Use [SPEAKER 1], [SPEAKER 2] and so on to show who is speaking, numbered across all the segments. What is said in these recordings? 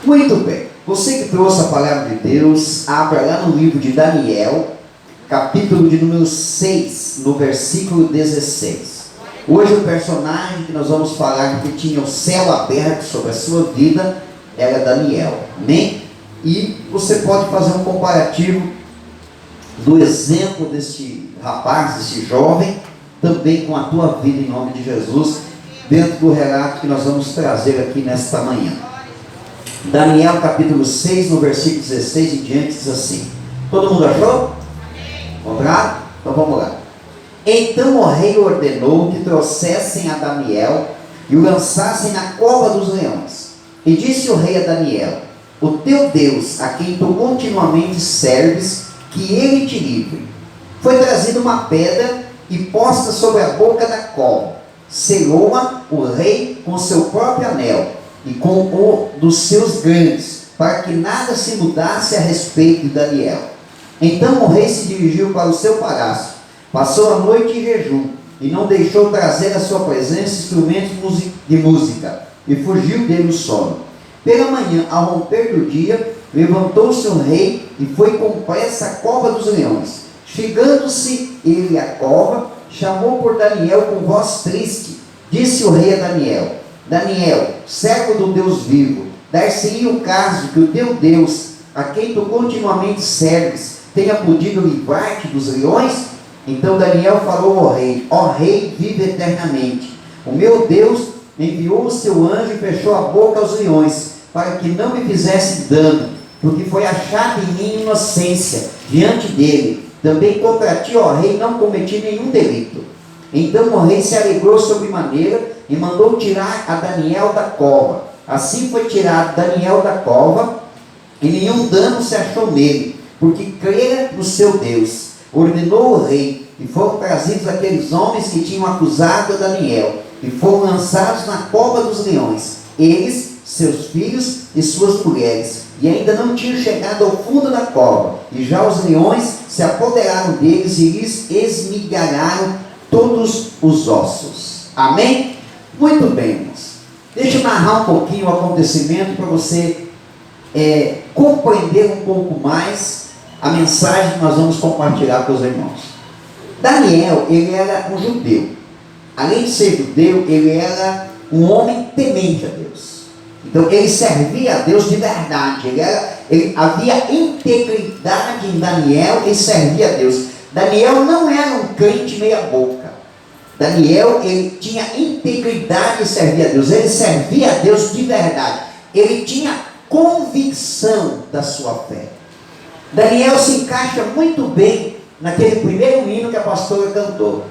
[SPEAKER 1] Muito bem, você que trouxe a palavra de Deus, abra lá no livro de Daniel, capítulo de número 6, no versículo 16. Hoje o personagem que nós vamos falar que tinha o céu aberto sobre a sua vida era Daniel, amém? E você pode fazer um comparativo do exemplo deste rapaz, desse jovem, também com a tua vida em nome de Jesus, dentro do relato que nós vamos trazer aqui nesta manhã. Daniel capítulo 6, no versículo 16 em diante, diz assim. Todo mundo achou? Contrário? Então vamos lá. Então o rei ordenou que trouxessem a Daniel e o lançassem na cova dos leões. E disse o rei a Daniel: o teu Deus, a quem tu continuamente serves, que ele te livre. Foi trazida uma pedra e posta sobre a boca da cova. Selou-a o rei com seu próprio anel e com o dos seus grandes, para que nada se mudasse a respeito de Daniel. Então o rei se dirigiu para o seu palácio, passou a noite em jejum, e não deixou trazer à sua presença instrumentos de música, e fugiu dele o sono. Pela manhã, ao romper do dia, levantou-se o rei, e foi com pressa à cova dos leões. Chegando-se ele à cova, chamou por Daniel com voz triste. Disse o rei a Daniel: Daniel, servo do Deus vivo, dar-se-ia o caso que o teu Deus, a quem tu continuamente serves, tenha podido livrar-te dos leões? Então Daniel falou ao rei: ó rei, vive eternamente. O meu Deus enviou o seu anjo e fechou a boca aos leões, para que não me fizesse dano, porque foi achada em mim inocência diante dele. Também contra ti, ó rei, não cometi nenhum delito. Então o rei se alegrou sobremaneira e mandou tirar a Daniel da cova. Assim foi tirado Daniel da cova, e nenhum dano se achou nele, porque crera no seu Deus. Ordenou o rei, e foram trazidos aqueles homens que tinham acusado a Daniel, e foram lançados na cova dos leões, eles, seus filhos e suas mulheres, e ainda não tinham chegado ao fundo da cova, e já os leões se apoderaram deles e lhes esmigalharam todos os ossos. Amém? Muito bem, irmãos. Deixa eu narrar um pouquinho o acontecimento para você compreender um pouco mais a mensagem que nós vamos compartilhar com os irmãos. Daniel, ele era um judeu. Além de ser judeu, ele era um homem temente a Deus. Então ele servia a Deus de verdade. Ele havia integridade em Daniel e servia a Deus. Daniel não era um crente meia boca. Daniel, ele tinha integridade e servia a Deus. Ele servia a Deus de verdade. Ele tinha convicção da sua fé. Daniel se encaixa muito bem naquele primeiro hino que a pastora cantou.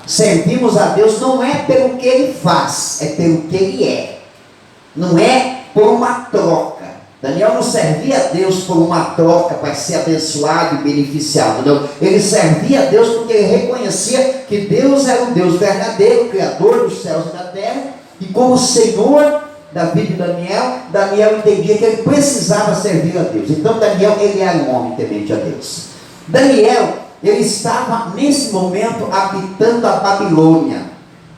[SPEAKER 1] Servimos a Deus não é pelo que ele faz, é pelo que ele é. Não é por uma troca. Daniel não servia a Deus por uma troca para ser abençoado e beneficiado, não. Ele servia a Deus porque ele reconhecia que Deus era um Deus verdadeiro, Criador dos céus e da terra, e como Senhor da vida de Daniel, Daniel entendia que ele precisava servir a Deus. Então Daniel, ele era um homem temente a Deus. Daniel, ele estava nesse momento habitando a Babilônia,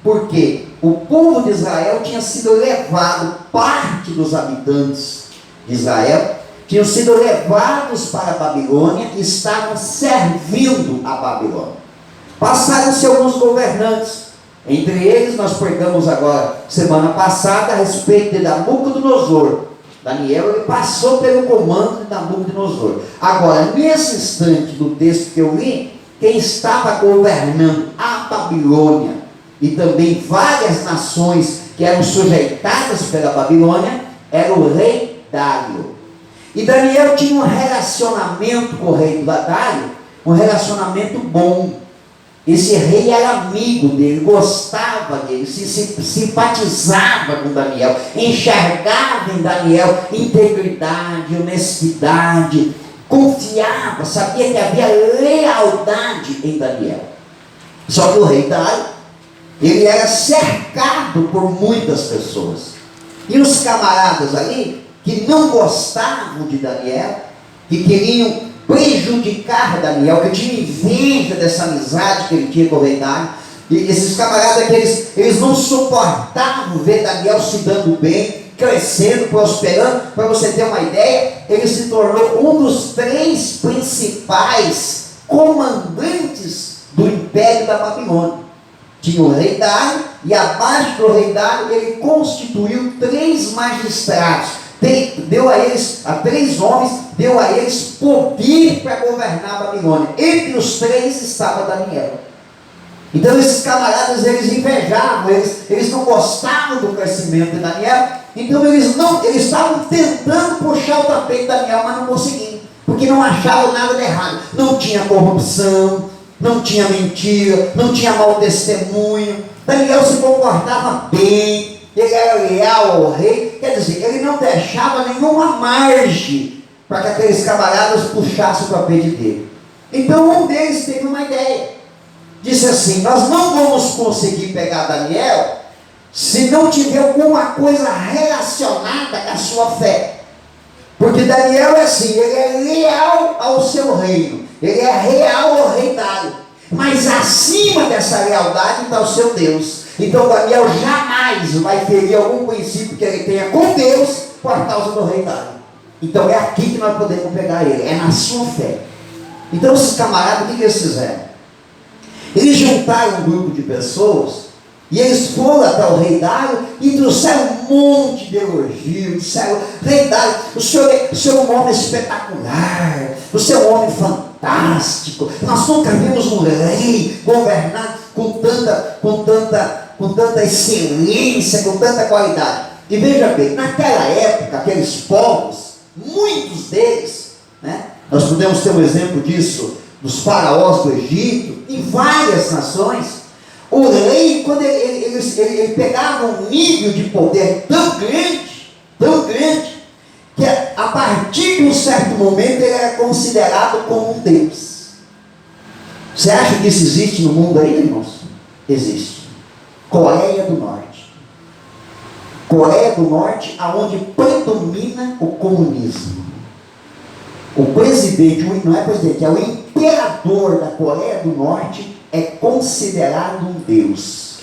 [SPEAKER 1] porque o povo de Israel tinha sido levado, parte dos habitantes de Israel tinham sido levados para a Babilônia e estavam servindo a Babilônia. Passaram-se alguns governantes, entre eles nós pregamos agora, semana passada, a respeito de Nabucodonosor. Daniel, ele passou pelo comando de Nabucodonosor. Agora, nesse instante do texto que eu li, quem estava governando a Babilônia e também várias nações que eram sujeitadas pela Babilônia era o rei Dário. E Daniel tinha um relacionamento com o rei Dário, um relacionamento bom. Esse rei era amigo dele, gostava dele, se simpatizava com Daniel, enxergava em Daniel integridade, honestidade, confiava, sabia que havia lealdade em Daniel. Só que o rei Dário, ele era cercado por muitas pessoas. E os camaradas ali, que não gostavam de Daniel, que queriam prejudicar Daniel, que tinha inveja dessa amizade que ele tinha com o rei Dário, e esses camaradas que eles não suportavam ver Daniel se dando bem, crescendo, prosperando. Para você ter uma ideia, ele se tornou um dos 3 principais comandantes do império da Babilônia. Tinha o rei Dário, e abaixo do rei Dário ele constituiu 3 magistrados, deu a eles, a 3 homens, deu a eles poder para governar a Babilônia. Entre os 3 estava Daniel. Então esses camaradas, eles invejavam, eles não gostavam do crescimento de Daniel. Então eles estavam tentando puxar o tapete de Daniel, mas não conseguiam, porque não achavam nada de errado. Não tinha corrupção, não tinha mentira, não tinha mau testemunho. Daniel se comportava bem, ele era leal ao rei. Quer dizer, ele não deixava nenhuma margem para que aqueles camaradas puxassem o tapete dele. Então um deles teve uma ideia. Disse assim: nós não vamos conseguir pegar Daniel se não tiver alguma coisa relacionada com a sua fé. Porque Daniel é assim, ele é leal ao seu reino, ele é leal ao rei Dário, mas acima dessa lealdade está o seu Deus. Então Daniel jamais vai ferir algum princípio que ele tenha com Deus por causa do rei Dário. Então é aqui que nós podemos pegar ele, é na sua fé. Então esses camaradas, o que eles fizeram? Eles juntaram um grupo de pessoas e eles foram até o rei Dário e trouxeram um monte de elogios. Disseram: rei Dário, o senhor é um homem espetacular, o senhor é um homem fantástico, nós nunca vimos um rei governar com tanta excelência, com tanta qualidade. E veja bem, naquela época, aqueles povos, muitos deles, né, nós podemos ter um exemplo disso dos faraós do Egito, em várias nações. O rei, quando ele pegava um nível de poder tão grande, que a partir de um certo momento ele era considerado como um Deus. Você acha que isso existe no mundo aí, irmãos? Existe. Coreia do Norte. Coreia do Norte, aonde predomina o comunismo. O presidente, não é presidente, é o imperador da Coreia do Norte, é considerado um Deus.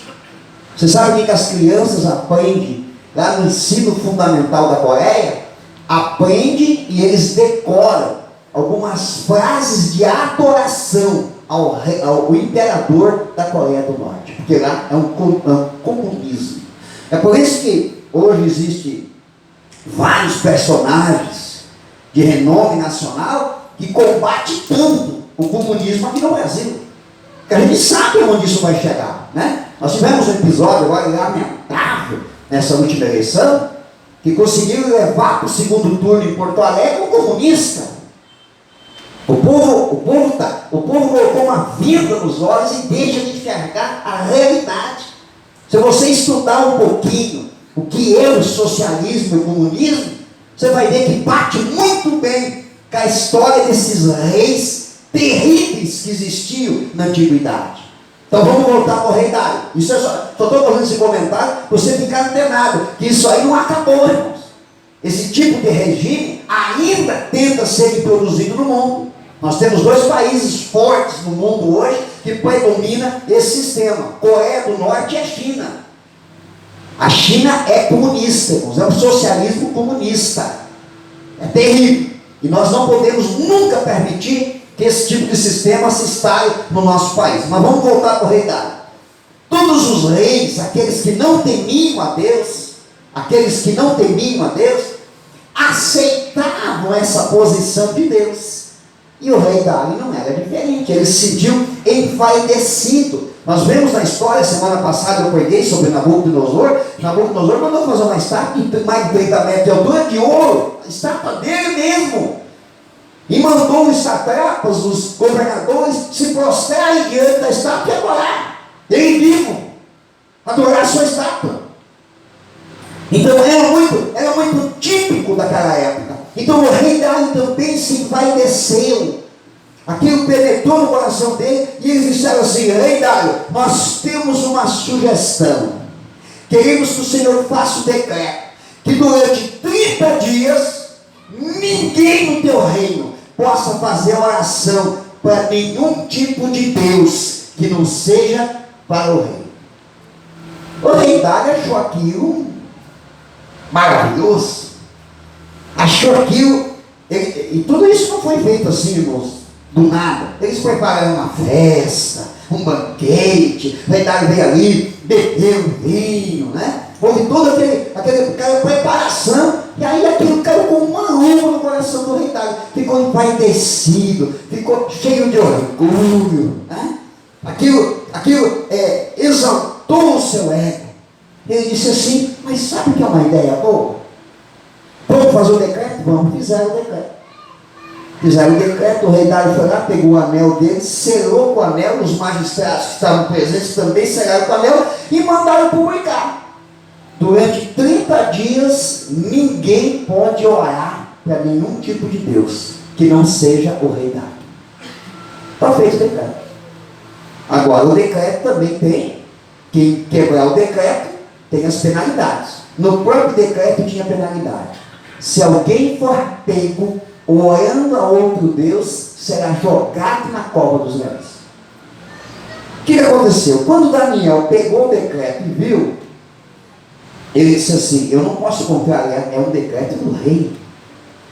[SPEAKER 1] Você sabe o que as crianças aprendem lá no ensino fundamental da Coreia? Aprendem e eles decoram algumas frases de adoração ao imperador da Coreia do Norte, porque lá é um comunismo. É por isso que hoje existem vários personagens de renome nacional que combatem tanto o comunismo aqui no Brasil. Porque a gente sabe onde isso vai chegar, né? Nós tivemos um episódio agora lamentável nessa última eleição, que conseguiram levar para o segundo turno em Porto Alegre um comunista. O povo colocou uma venda nos olhos e deixa de enxergar a realidade. Se você estudar um pouquinho o que é o socialismo e o comunismo, você vai ver que bate muito bem com a história desses reis terríveis que existiam na antiguidade. Então vamos voltar para o rei Dário. Isso é só estou fazendo esse comentário para você ficar antenado, que isso aí não acabou, irmãos. Esse tipo de regime ainda tenta ser reproduzido no mundo. Nós temos 2 países fortes no mundo hoje que predomina esse sistema: Coreia do Norte e a China. A China é comunista, irmãos, é um socialismo comunista. É terrível. E nós não podemos nunca permitir que esse tipo de sistema se instale no nosso país. Mas vamos voltar para o rei Dário. Todos os reis, aqueles que não temiam a Deus, aceitavam essa posição de Deus. E o rei Dário não era diferente, ele se sentiu envaidecido. Nós vemos na história, semana passada eu preguei sobre Nabucodonosor. Nabucodonosor mandou fazer uma estátua de mais de 30 metros de altura, de ouro, a estátua dele mesmo. E mandou os satrapas, os governadores, se prostrarem diante da estátua e adorar. Ele vivo, adorar a sua estátua. Então era muito típico daquela época. Então o rei Dário também se envaideceu. Aquilo penetrou no coração dele e eles disseram assim: rei Dário, nós temos uma sugestão. Queremos que o Senhor faça o decreto que durante 30 dias ninguém no teu reino possa fazer oração para nenhum tipo de Deus que não seja para o rei. O rei Dário achou aquilo maravilhoso. Achou aquilo. E tudo isso não foi feito assim, irmãos, do nada. Eles prepararam uma festa, um banquete. O rei Dário veio ali, bebeu vinho, né? Houve toda aquela preparação. E aí aquilo caiu com uma luva no coração do rei Dário. Ficou empaidecido, ficou cheio de orgulho, né? Aquilo exaltou o seu ego. Ele disse assim: mas sabe que é uma ideia boa? Vamos fazer o decreto? Vamos, fizeram o decreto. Fizeram o decreto, o rei Dário foi lá, pegou o anel dele, selou com o anel, os magistrados que estavam presentes também selaram com o anel e mandaram publicar. Durante 30 dias, ninguém pode orar para nenhum tipo de Deus que não seja o rei Dário. Está feito o decreto. Agora, o decreto também tem, quem quebrar o decreto, tem as penalidades. No próprio decreto tinha penalidade. Se alguém for pego orando a outro Deus, será jogado na cova dos leões. O que aconteceu? Quando Daniel pegou o decreto e viu, ele disse assim: eu não posso contrariar, é um decreto do rei.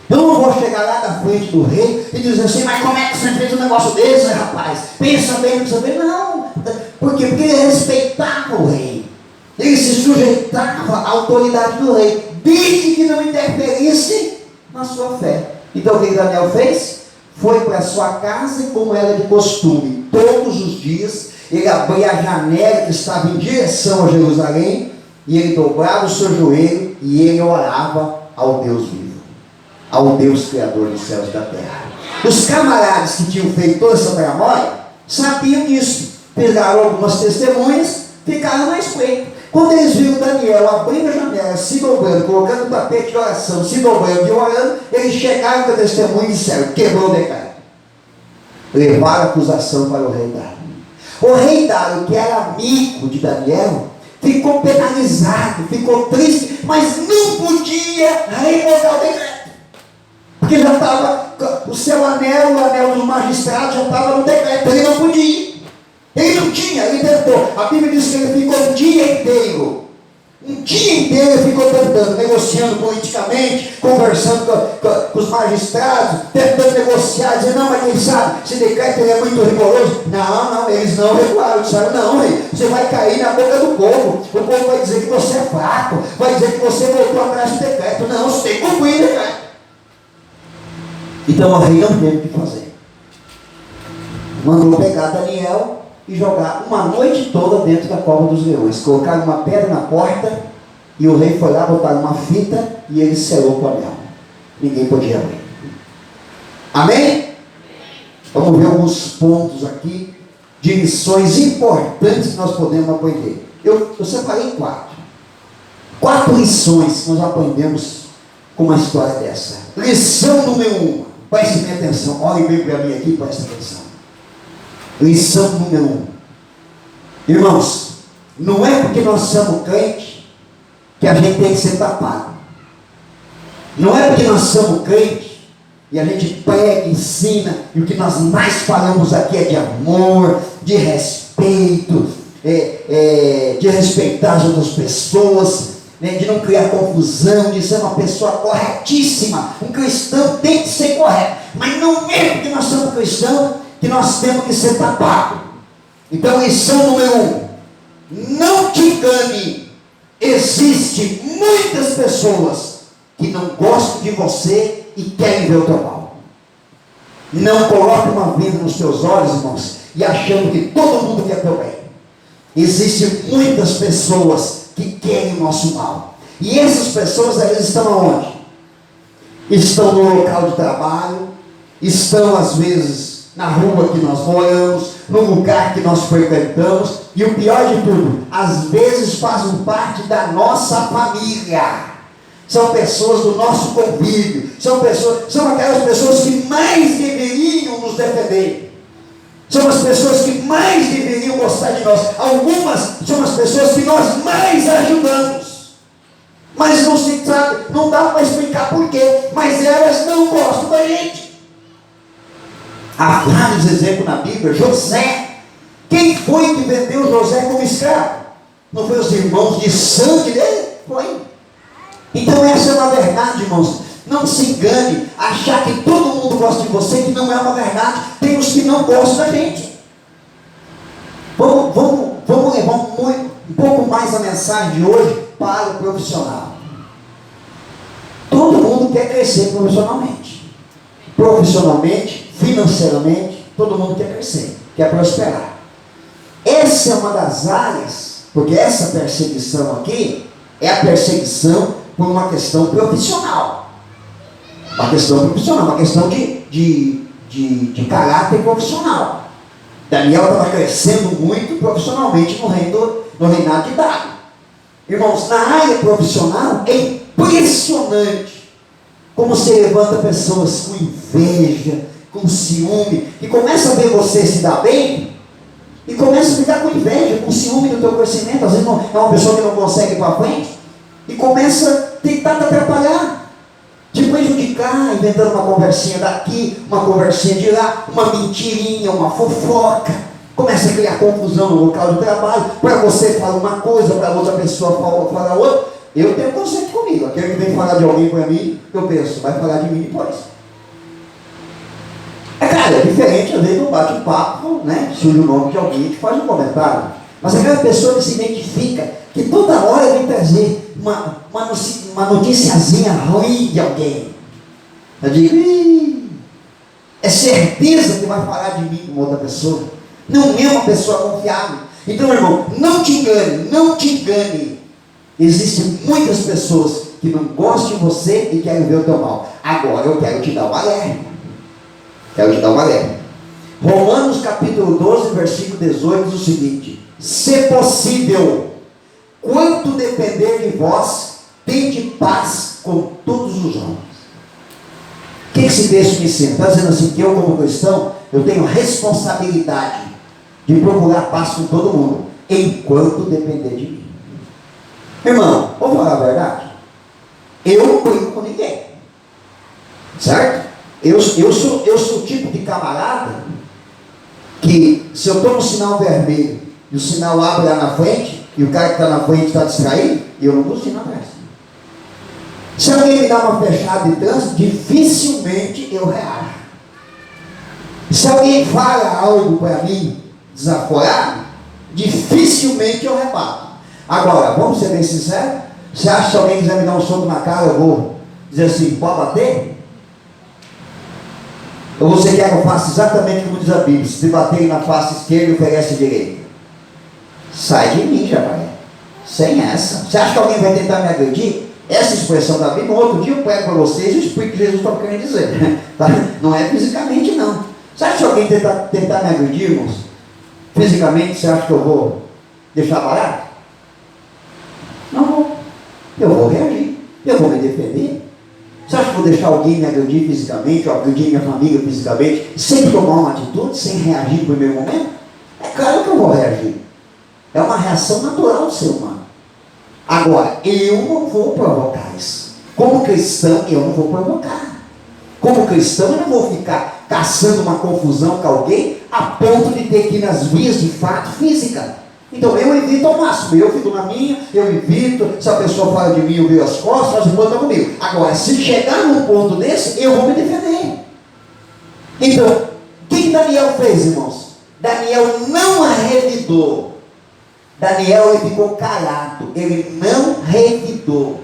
[SPEAKER 1] Eu não vou chegar lá na frente do rei e dizer assim: mas como é que você fez um negócio desse, rapaz? Pensa bem, pensa bem. Não. Por quê? Porque ele respeitava o rei. Ele se sujeitava à autoridade do rei, desde que não interferisse na sua fé. Então o que Daniel fez? Foi para a sua casa e, como era de costume, todos os dias, ele abria a janela que estava em direção a Jerusalém, e ele dobrava o seu joelho e ele orava ao Deus vivo, ao Deus Criador dos céus e da terra. Os camaradas que tinham feito toda essa tramóia sabiam disso, pegaram algumas testemunhas, ficaram na espreita. Quando eles viram Daniel abrindo a janela, se dobrando, colocando o tapete de oração, se dobrando e orando, eles chegaram com a testemunha e disseram: quebrou o decreto. Levaram a acusação para o rei Dário. O rei Dário, que era amigo de Daniel, ficou penalizado, ficou triste, mas não podia revogar o decreto. Porque já estava, o seu anel, o anel dos magistrados já estava no decreto, ele não podia. Ele não tinha, ele tentou. A Bíblia diz que ele ficou um dia inteiro ele ficou tentando, negociando politicamente, conversando com os magistrados, tentando negociar, dizendo: não, mas quem sabe, esse decreto é muito rigoroso. Não, eles não regularam, disseram: não, rei, você vai cair na boca do povo, o povo vai dizer que você é fraco, vai dizer que você voltou atrás do decreto. Não, você tem que cumprir o decreto. Então o rei não teve o que fazer. Mandou pegar Daniel e jogar uma noite toda dentro da cova dos leões. Colocaram uma pedra na porta e o rei foi lá, botaram uma fita e ele selou com o anel. Ninguém podia abrir. Amém? Vamos ver alguns pontos aqui de lições importantes que nós podemos aprender. Eu separei 4 lições que nós aprendemos com uma história dessa. Lição número 1. Preste bem atenção. Olhem bem para mim aqui e preste atenção. Lição número 1. Irmãos, não é porque nós somos crentes que a gente tem que ser tapado. Não é porque nós somos crentes e a gente prega, ensina, e o que nós mais falamos aqui é de amor, de respeito, de respeitar as outras pessoas, né, de não criar confusão, de ser uma pessoa corretíssima. Um cristão tem que ser correto, mas não é porque nós somos cristãos que nós temos que ser tapados. Então, lição número 1: não te engane. Existem muitas pessoas que não gostam de você e querem ver o teu mal. Não coloque uma venda nos teus olhos, irmãos, e achando que todo mundo quer teu bem. Existem muitas pessoas que querem o nosso mal, e essas pessoas, elas estão aonde? Estão no local de trabalho, estão às vezes na rua que nós moramos, no lugar que nós frequentamos, e o pior de tudo, às vezes fazem parte da nossa família. São pessoas do nosso convívio, são aquelas pessoas que mais deveriam nos defender, são as pessoas que mais deveriam gostar de nós. Algumas são as pessoas que nós mais ajudamos, mas não se sabe, não dá para explicar por quê, mas elas não gostam da gente. Há vários exemplos na Bíblia. José, quem foi que vendeu José como escravo? Não foi os irmãos de sangue dele? Foi. Então essa é uma verdade, irmãos. Não se engane, achar que todo mundo gosta de você, que não é uma verdade. Tem os que não gostam da gente. Vamos levar um pouco mais a mensagem de hoje para o profissional. Todo mundo quer crescer profissionalmente. Profissionalmente, financeiramente, todo mundo quer crescer, quer prosperar. Essa é uma das áreas, porque essa perseguição aqui é a perseguição por uma questão profissional. Uma questão profissional, uma questão de caráter profissional. Daniel estava crescendo muito profissionalmente no reinado de Dário. Irmãos, na área profissional é impressionante como se levanta pessoas com inveja, com ciúme, que começa a ver você se dar bem e começa a ficar com inveja, com ciúme do teu crescimento. Às vezes é uma pessoa que não consegue ir para frente e começa a tentar te atrapalhar, te prejudicar, inventando uma conversinha daqui, uma conversinha de lá, uma mentirinha, uma fofoca. Começa a criar confusão no local de trabalho, para você falar uma coisa, para outra pessoa falar outra. Eu tenho conceito comigo, aquele que vem falar de alguém para mim, eu penso, vai falar de mim depois. É claro, é diferente, às vezes no bate-papo, né? Surge o nome de alguém, a gente faz um comentário. Mas aquela pessoa que se identifica, que toda hora vem trazer uma noticiazinha ruim de alguém. Eu digo, é certeza que vai falar de mim com outra pessoa. Não é uma pessoa confiável. Então, irmão, não te engane, não te engane. Existem muitas pessoas que não gostam de você e querem ver o teu mal. Agora eu quero te dar um alerta. Romanos capítulo 12, versículo 18 diz o seguinte: se possível, quanto depender de vós, tende paz com todos os homens. O que esse texto me ensina? Está dizendo assim, que eu como cristão, eu tenho responsabilidade de procurar paz com todo mundo, enquanto depender de mim. Irmão, vou falar a verdade? Eu não brigo com ninguém, certo? Eu sou o tipo de camarada que, se eu estou no sinal vermelho e o sinal abre lá na frente e o cara que está na frente está distraído, eu não dou sinal atrás. Se alguém me dá uma fechada de trânsito, dificilmente eu reajo. Se alguém fala algo para mim desaforado, dificilmente eu rebato. Agora, vamos ser bem sinceros, você acha que se alguém quiser me dar um soco na cara, eu vou dizer assim, pode bater? Ou você quer que eu faça exatamente como diz a Bíblia, se te baterem na face esquerda, oferece a direita? Sai de mim, Jacaré. Sem essa. Você acha que alguém vai tentar me agredir? Essa expressão da Bíblia, um outro dia eu pego para vocês e explico o que Jesus está querendo dizer. Tá? Não é fisicamente, não. Você acha que alguém tentar me agredir, irmãos? Fisicamente, você acha que eu vou deixar barato? Não vou. Eu vou reagir. Eu vou me defender. Você acha que eu vou deixar alguém me agredir fisicamente, ou agredir minha família fisicamente, sem tomar uma atitude, sem reagir no primeiro momento? É claro que eu vou reagir. É uma reação natural do ser humano. Agora, eu não vou provocar isso. Como cristão, eu não vou provocar. Como cristão, eu não vou ficar caçando uma confusão com alguém a ponto de ter que ir nas vias de fato física. Então eu evito ao máximo, eu fico na minha, eu evito. Se a pessoa fala de mim, eu viro as costas, faz o plano comigo. Agora, se chegar num ponto desse, eu vou me defender. Então, o que Daniel fez, irmãos? Daniel não revidou. Daniel, ele ficou calado, ele não revidou.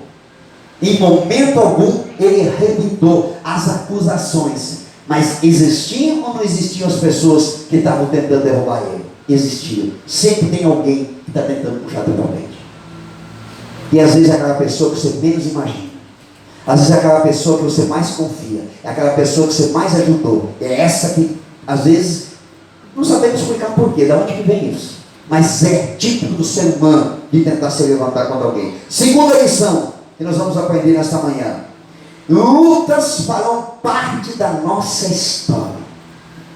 [SPEAKER 1] Em momento algum, ele revidou as acusações. Mas existiam ou não existiam as pessoas que estavam tentando derrubar ele? Existiam. Sempre tem alguém que está tentando puxar teu tapete. E às vezes é aquela pessoa que você menos imagina. Às vezes é aquela pessoa que você mais confia. É aquela pessoa que você mais ajudou. É essa que, às vezes, não sabemos explicar porquê, de onde que vem isso. Mas é típico do ser humano de tentar se levantar contra alguém. Segunda lição que nós vamos aprender nesta manhã: lutas farão parte da nossa história.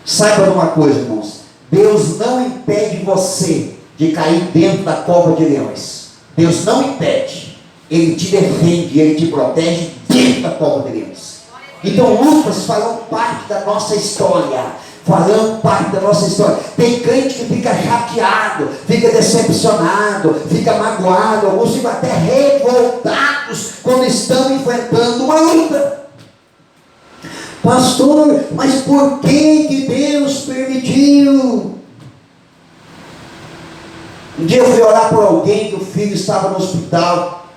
[SPEAKER 1] Saiba de uma coisa, irmãos: Deus não impede você de cair dentro da cova de leões. Deus não impede. Ele te defende, Ele te protege dentro da cova de leões. Então lutas farão parte da nossa história. Farão parte da nossa história. Tem crente que fica chateado, fica decepcionado, fica magoado, alguns ficam até revoltados injuriados quando estão enfrentando uma luta. Pastor, mas por que Deus permitiu? Um dia eu fui orar por alguém que o filho estava no hospital,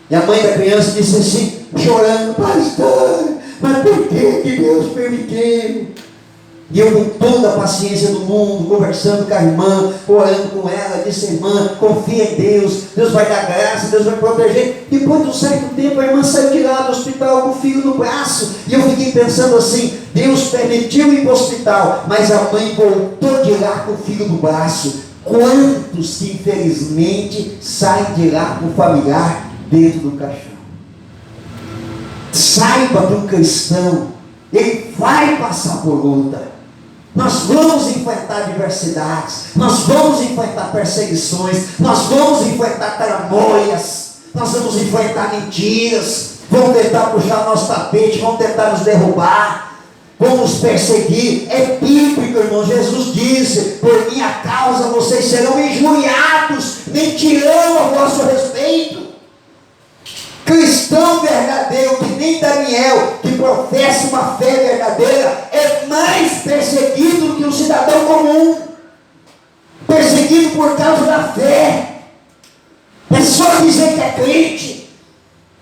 [SPEAKER 1] e a mãe da criança disse assim, chorando, pastor, mas por que Deus permitiu? E eu, com toda a paciência do mundo, conversando com a irmã, orando com ela, disse, irmã, confia em Deus, Deus vai dar graça, Deus vai proteger. Depois de um certo tempo, a irmã saiu de lá do hospital com o filho no braço, e eu fiquei pensando assim, Deus permitiu ir para o hospital, mas a mãe voltou de lá com o filho no braço. Quantos que infelizmente saem de lá com o familiar dentro do caixão? Saiba que um cristão, ele vai passar por luta. Nós vamos enfrentar adversidades, nós vamos enfrentar perseguições, nós vamos enfrentar tramóias, nós vamos enfrentar mentiras, vão tentar puxar nosso tapete, vão tentar nos derrubar, vão nos perseguir. É bíblico, irmão. Jesus disse, por minha causa vocês serão injuriados, mentirão a vosso respeito. Cristão verdadeiro, que nem Daniel, que professa uma fé verdadeira, é mais perseguido que um cidadão comum, perseguido por causa da fé. É só dizer que é crente,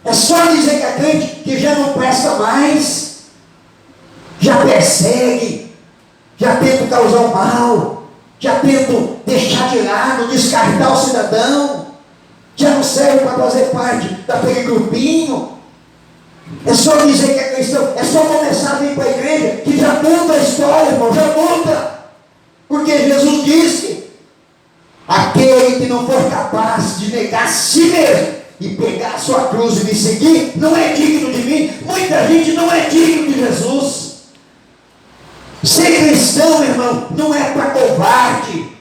[SPEAKER 1] é só dizer que é crente, que já não presta mais, já persegue, já tenta causar o mal, já tenta deixar de lado, descartar o cidadão, já não serve para fazer parte daquele grupinho. É só dizer que é cristão, é só começar a vir para a igreja, que já muda a história, irmão, já muda. Porque Jesus disse, aquele que não for capaz de negar a si mesmo, e pegar a sua cruz e me seguir, não é digno de mim. Muita gente não é digno de Jesus. Ser cristão, irmão, não é para covarde.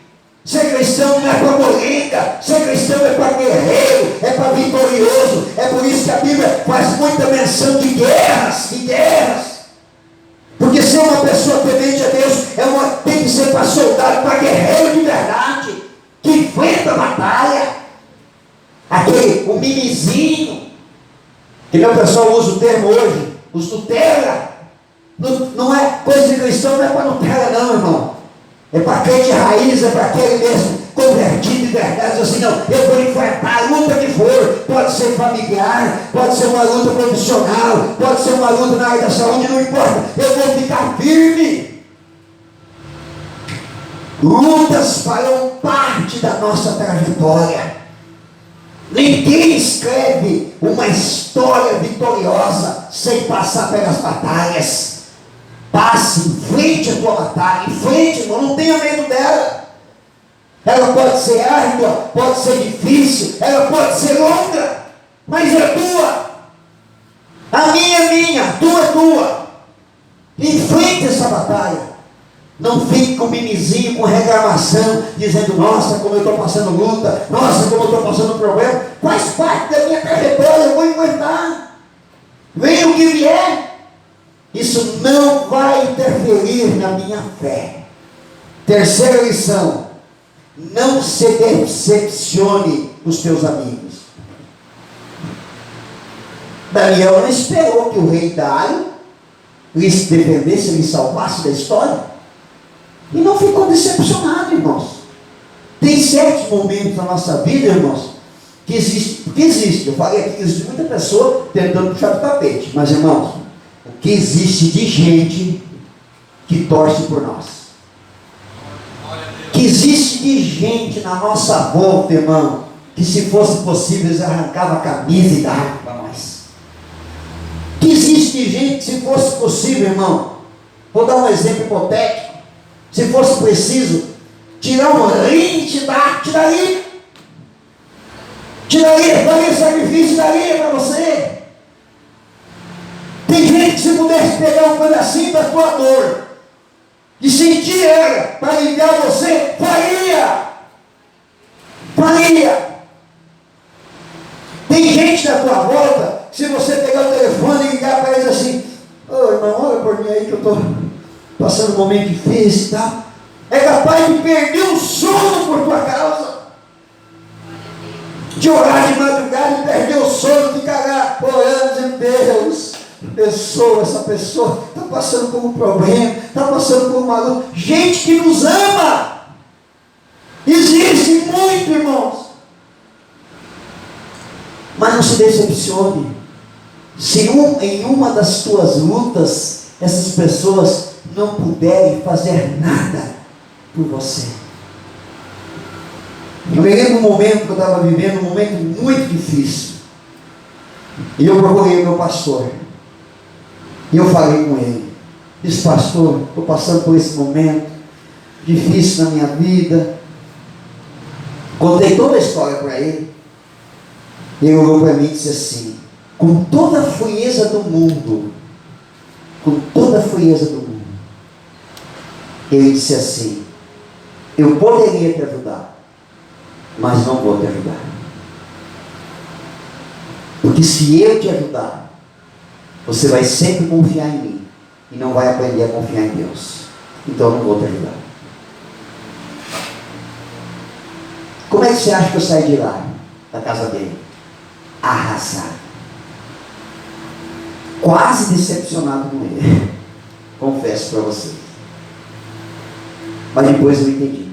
[SPEAKER 1] Ser cristão não é para molenga, ser cristão é para guerreiro, é para vitorioso. É por isso que a Bíblia faz muita menção de guerras, porque ser uma pessoa temente a Deus tem que ser para soldado, para guerreiro de verdade, que enfrenta a batalha. O mimizinho, que o pessoal usa o termo hoje, os Nutella. Não é coisa de cristão, não é para Nutella não, irmão. É para crente raiz, é para aquele mesmo convertido de verdade, assim, não, eu vou enfrentar a luta que for, pode ser familiar, pode ser uma luta profissional, pode ser uma luta na área da saúde, não importa, eu vou ficar firme. Lutas farão parte da nossa trajetória. Ninguém escreve uma história vitoriosa sem passar pelas batalhas. Passe, enfrente a tua batalha, enfrente, irmão, não tenha medo dela. Ela pode ser árdua, pode ser difícil, ela pode ser longa, mas é tua. A minha é minha, a tua é tua. Enfrente essa batalha. Não fique com mimizinho, com reclamação, dizendo, nossa, como eu estou passando luta, nossa, como eu estou passando problema. Faz parte da minha trajetória, eu vou enfrentar. Venha o que vier. Isso não vai interferir na minha fé. Terceira lição: não se decepcione os teus amigos. Daniel não esperou que o rei Dário lhe defendesse, lhe salvasse da história, e não ficou decepcionado, irmãos. Tem certos momentos na nossa vida, irmãos, que existe. Eu falei aqui que existe muita pessoa tentando puxar o tapete, mas, irmãos, o que existe de gente que torce por nós, que existe de gente na nossa volta, irmão, que se fosse possível eles arrancavam a camisa e davam para nós. Que existe de gente que se fosse possível, irmão, vou dar um exemplo hipotético, se fosse preciso tirar um rim, tiraria sacrifício, daria para você. Tem gente que se pudesse pegar um pedacinho da tua dor e sentir ela para ligar você, faria. Tem gente na tua volta, se você pegar o telefone e ligar para eles assim, ô irmão, olha por mim aí que eu estou passando um momento difícil e tal, é capaz de perder o sono por tua causa. de orar de madrugada e perder o sono, ficará orando, dizendo: Deus, abençoa essa pessoa, está passando por um problema, está passando por uma luta. Gente que nos ama, existe muito, irmãos. Mas não se decepcione, se em uma das tuas lutas, essas pessoas não puderem fazer nada por você. Eu me lembro um momento que eu estava vivendo, um momento muito difícil, e eu procurei o meu pastor, e eu falei com ele, disse: pastor, estou passando por esse momento difícil na minha vida. Contei toda a história para ele. Ele olhou para mim e disse assim, com toda a frieza do mundo, ele disse assim: eu poderia te ajudar, mas não vou te ajudar, porque se eu te ajudar, você vai sempre confiar em mim e não vai aprender a confiar em Deus. Então eu não vou te ajudar. Como é que você acha que eu saí de lá, da casa dele? Arrasado, quase decepcionado com ele, confesso para vocês. Mas depois eu entendi.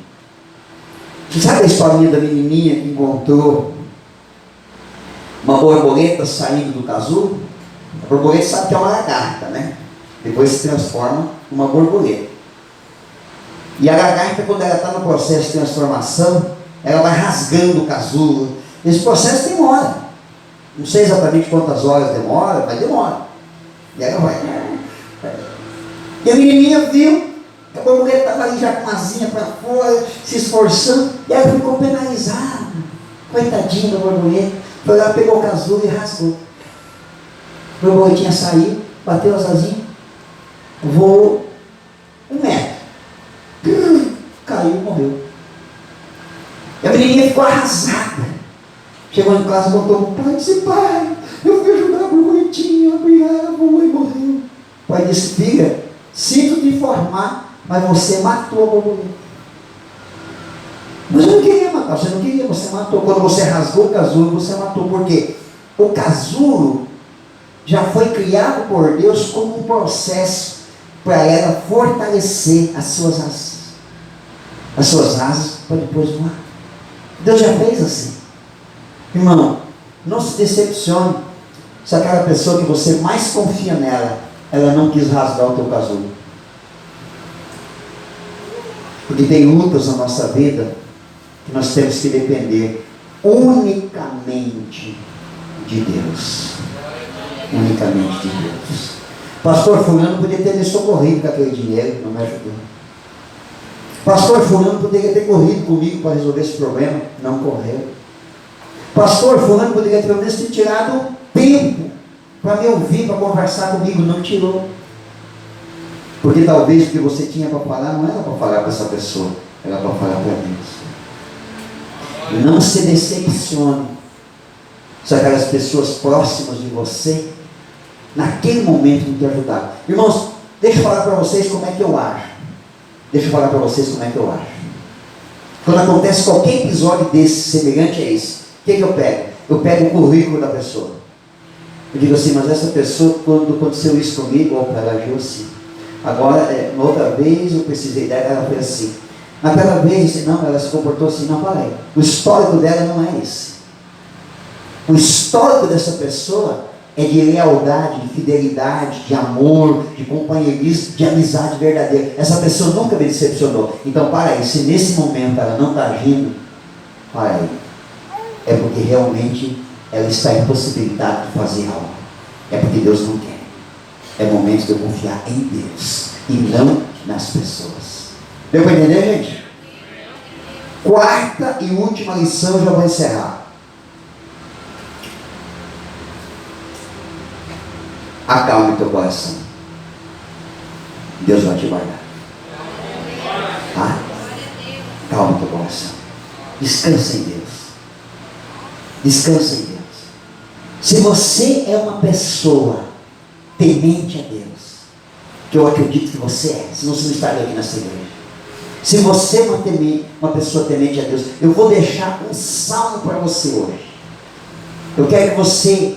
[SPEAKER 1] Você sabe a historinha da menininha que encontrou uma borboleta saindo do casulo? A borboleta sabe que é uma lagarta, né? Depois se transforma numa borboleta. E a lagarta, quando ela está no processo de transformação, ela vai rasgando o casulo. Esse processo demora. Não sei exatamente quantas horas demora, mas demora. E aí ela vai. E a menininha viu que a borboleta estava ali já com uma asinha para fora, se esforçando, e ela ficou penalizada. Coitadinha da borboleta. Foi lá, pegou o casulo e rasgou. A borboletinha saiu, bateu as asinhas, voou 1 metro. Caiu e morreu. E a menininha ficou arrasada. Chegou em casa e contou para o pai, disse: pai, eu fui ajudar a borboletinha, ela voou e morreu. O pai disse: filha, sinto te informar, mas você matou a borboleta. Mas eu não queria matar, você não queria, você matou. Quando você rasgou o casulo, você matou. Por quê? O casulo já foi criado por Deus como um processo para ela fortalecer as suas asas. As suas asas para depois voar. Deus já fez assim. Irmão, não se decepcione se aquela pessoa que você mais confia nela, ela não quis rasgar o teu casulo. Porque tem lutas na nossa vida que nós temos que depender unicamente de Deus. Unicamente de Deus. Pastor fulano poderia ter me socorrido com aquele dinheiro, não me ajudou. Pastor fulano poderia ter corrido comigo para resolver esse problema, não correu. Pastor fulano poderia pelo menos ter tirado tempo para me ouvir, para conversar comigo, não tirou. Porque talvez o que você tinha para falar não era para falar para essa pessoa, era para falar para Deus. Não se decepcione se aquelas pessoas próximas de você naquele momento não te ajudaram. Irmãos, deixa eu falar para vocês como é que eu acho. Quando acontece qualquer episódio desse, semelhante a esse, o que eu pego? Eu pego o currículo da pessoa. Eu digo assim: mas essa pessoa, quando aconteceu isso comigo, ela agiu assim. Agora, uma outra vez eu precisei dela, ela foi assim. Naquela vez, não, ela se comportou assim. Não, para aí. O histórico dela não é esse. O histórico dessa pessoa é de lealdade, de fidelidade, de amor, de companheirismo, de amizade verdadeira. Essa pessoa nunca me decepcionou. Então, para aí. Se nesse momento ela não está agindo, para aí. É porque realmente ela está impossibilitada de fazer algo. É porque Deus não quer. É momento de eu confiar em Deus e não nas pessoas. Deu para entender, gente? Quarta e última lição, eu já vou encerrar. Acalme teu coração. Deus vai te guardar. Tá? Calma teu coração. Descansa em Deus. Descansa em Deus. Se você é uma pessoa temente a Deus, que eu acredito que você é, senão você não estaria aqui nessa igreja. Se você é uma pessoa temente a Deus, eu vou deixar um salmo para você hoje. Eu quero que você,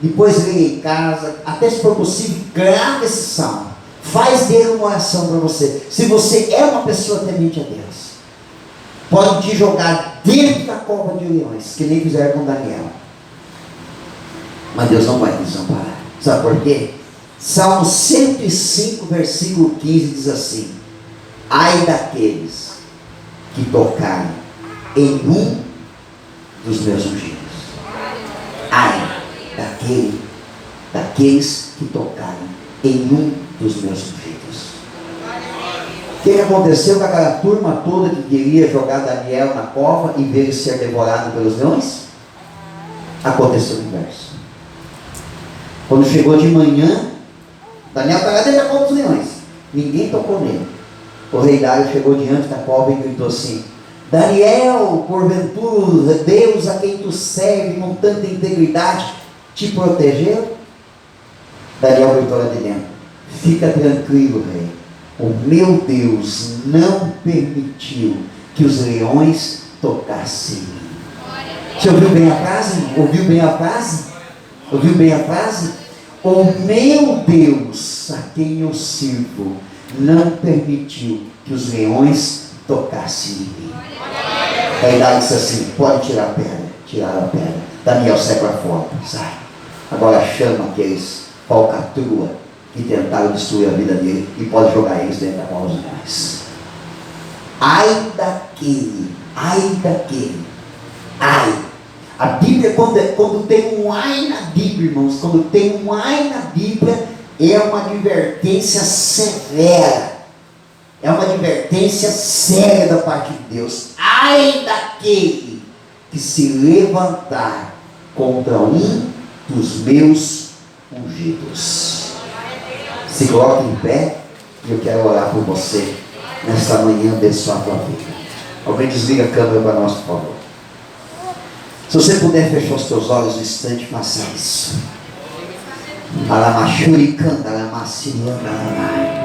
[SPEAKER 1] depois leia em casa, até se for possível, grave esse salmo. Faz dele uma oração para você. Se você é uma pessoa temente a Deus, pode te jogar dentro da cova de leões, que nem fizeram com Daniel. Mas Deus não vai te desamparar. Sabe por quê? Salmo 105, versículo 15 diz assim: ai daqueles que tocarem em um dos meus ungidos. Ai daqueles que tocarem em um dos meus ungidos. O que aconteceu com aquela turma toda que queria jogar Daniel na cova e ver ele ser devorado pelos leões? Aconteceu o inverso. Quando chegou de manhã, Daniel estava dentro da cova dos leões, ninguém tocou nele. O rei Dário chegou diante da cova e gritou assim: Daniel, porventura Deus a quem tu serve com tanta integridade te protegeu? Daniel gritou lá de dentro: fica tranquilo, rei, o meu Deus não permitiu que os leões tocassem em mim. Você ouviu bem a frase? Ouviu bem a frase? Ouviu bem a frase? O meu Deus a quem eu sirvo não permitiu que os leões tocassem em mim. Aí Dário disse assim: pode tirar a pedra. Tiraram a pedra. Daniel sai para fora, sai. Agora chama aqueles falcatrua que tentaram destruir a vida dele e pode jogar eles dentro da cova dos leões. Ai daquele. A Bíblia, quando tem um ai na Bíblia, irmãos, quando tem um ai na Bíblia, é uma advertência severa. É uma advertência séria da parte de Deus. Ai daquele que se levantar contra um dos meus ungidos. Se coloque em pé e eu quero orar por você nesta manhã, abençoar a tua vida. Alguém desliga a câmera para nós, por favor. Se você puder fechar os teus olhos um instante, faça isso. Alamachuri canta, alamaciri, alamai.